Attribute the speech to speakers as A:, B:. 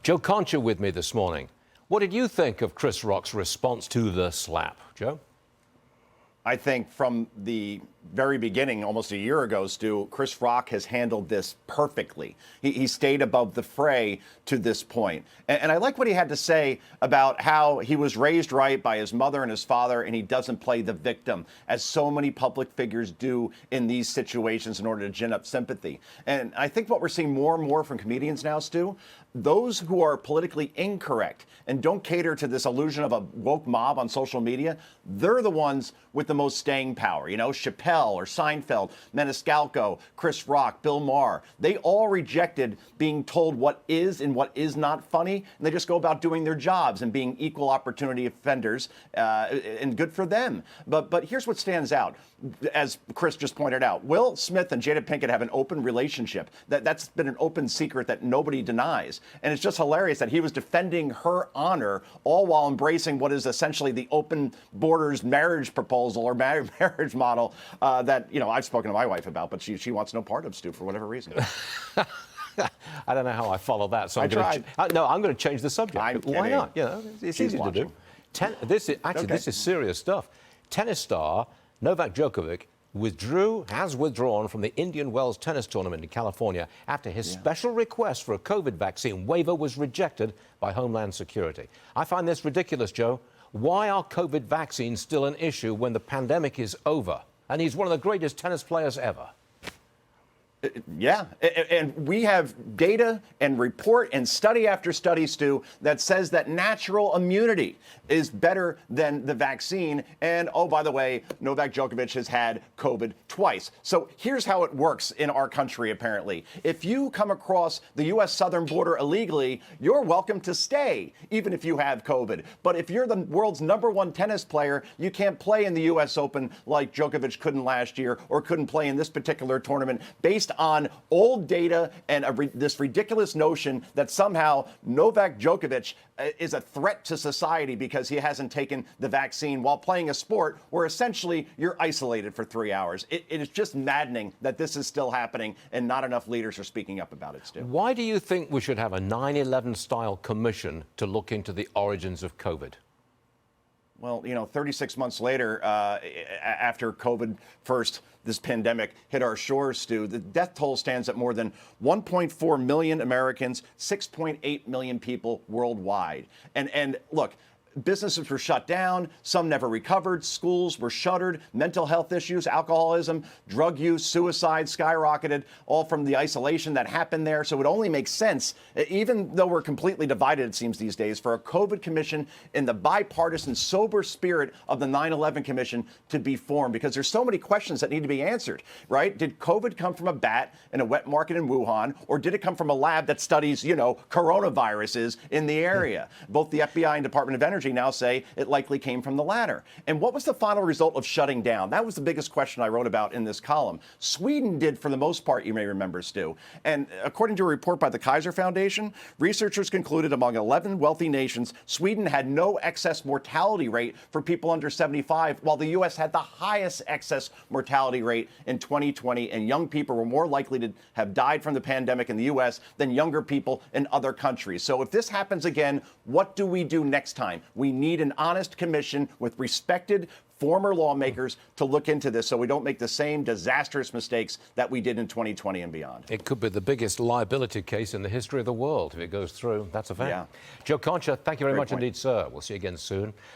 A: Joe Concha with me this morning. What did you think of Chris Rock's response to the slap, Joe?
B: I think from the very beginning, almost a year ago, Stu, Chris Rock has handled this perfectly. He stayed above the fray to this point. And I like what he had to say about how he was raised right by his mother and his father, and he doesn't play the victim, as so many public figures do in these situations in order to gin up sympathy. And I think what we're seeing more and more from comedians now, Stu, those who are politically incorrect and don't cater to this illusion of a woke mob on social media, they're the ones with the most staying power. You know, Chappelle or Seinfeld, Maniscalco, Chris Rock, Bill Maher, they all rejected being told what is and what is not funny, and they just go about doing their jobs and being equal opportunity offenders, and good for them. But here's what stands out, as Chris just pointed out. Will Smith and Jada Pinkett have an open relationship. That's been an open secret that nobody denies. And it's just hilarious that he was defending her honor, all while embracing what is essentially the open borders marriage proposal or marriage model that, you know, I've spoken to my wife about, but she wants no part of, Stu, for whatever reason.
A: I don't know how I follow that, so I'm going to change the subject. Why not? You know, it's easy to do. This is serious stuff. Tennis star Novak Djokovic has withdrawn from the Indian Wells tennis tournament in California after his special request for a COVID vaccine waiver was rejected by Homeland Security. I find this ridiculous, Joe. Why are COVID vaccines still an issue when the pandemic is over? And he's one of the greatest tennis players ever.
B: Yeah, and we have data and report and study after study, Stu, that says that natural immunity is better than the vaccine. And, oh, by the way, Novak Djokovic has had COVID twice. So here's how it works in our country, apparently. If you come across the U.S. southern border illegally, you're welcome to stay, even if you have COVID. But if you're the world's #1 tennis player, you can't play in the U.S. Open like Djokovic couldn't last year or couldn't play in this particular tournament based on old data and this ridiculous notion that somehow Novak Djokovic is a threat to society because he hasn't taken the vaccine while playing a sport where essentially you're isolated for 3 hours. It is just maddening that this is still happening and not enough leaders are speaking up about it, Stu.
A: Why do you think we should have a 9/11 style commission to look into the origins of COVID?
B: Well, you know, 36 months later, after COVID first, this pandemic hit our shores, Stu, the death toll stands at more than 1.4 million Americans, 6.8 million people worldwide. And look, businesses were shut down. Some never recovered. Schools were shuttered. Mental health issues, alcoholism, drug use, suicide skyrocketed, all from the isolation that happened there. So it only makes sense, even though we're completely divided, it seems these days, for a COVID commission in the bipartisan, sober spirit of the 9/11 Commission to be formed, because there's so many questions that need to be answered, right? Did COVID come from a bat in a wet market in Wuhan, or did it come from a lab that studies, you know, coronaviruses in the area? Both the FBI and Department of Energy now say it likely came from the latter. And what was the final result of shutting down? That was the biggest question I wrote about in this column. Sweden did, for the most part, you may remember, Stu. And according to a report by the Kaiser Foundation, researchers concluded among 11 wealthy nations, Sweden had no excess mortality rate for people under 75, while the U.S. had the highest excess mortality rate in 2020, and young people were more likely to have died from the pandemic in the U.S. than younger people in other countries. So if this happens again, what do we do next time? We need an honest commission with respected former lawmakers to look into this so we don't make the same disastrous mistakes that we did in 2020 and beyond.
A: It could be the biggest liability case in the history of the world if it goes through. That's a fact.
B: Yeah.
A: Joe Concha, thank you very much
B: point.
A: indeed, sir. We'll see you again soon.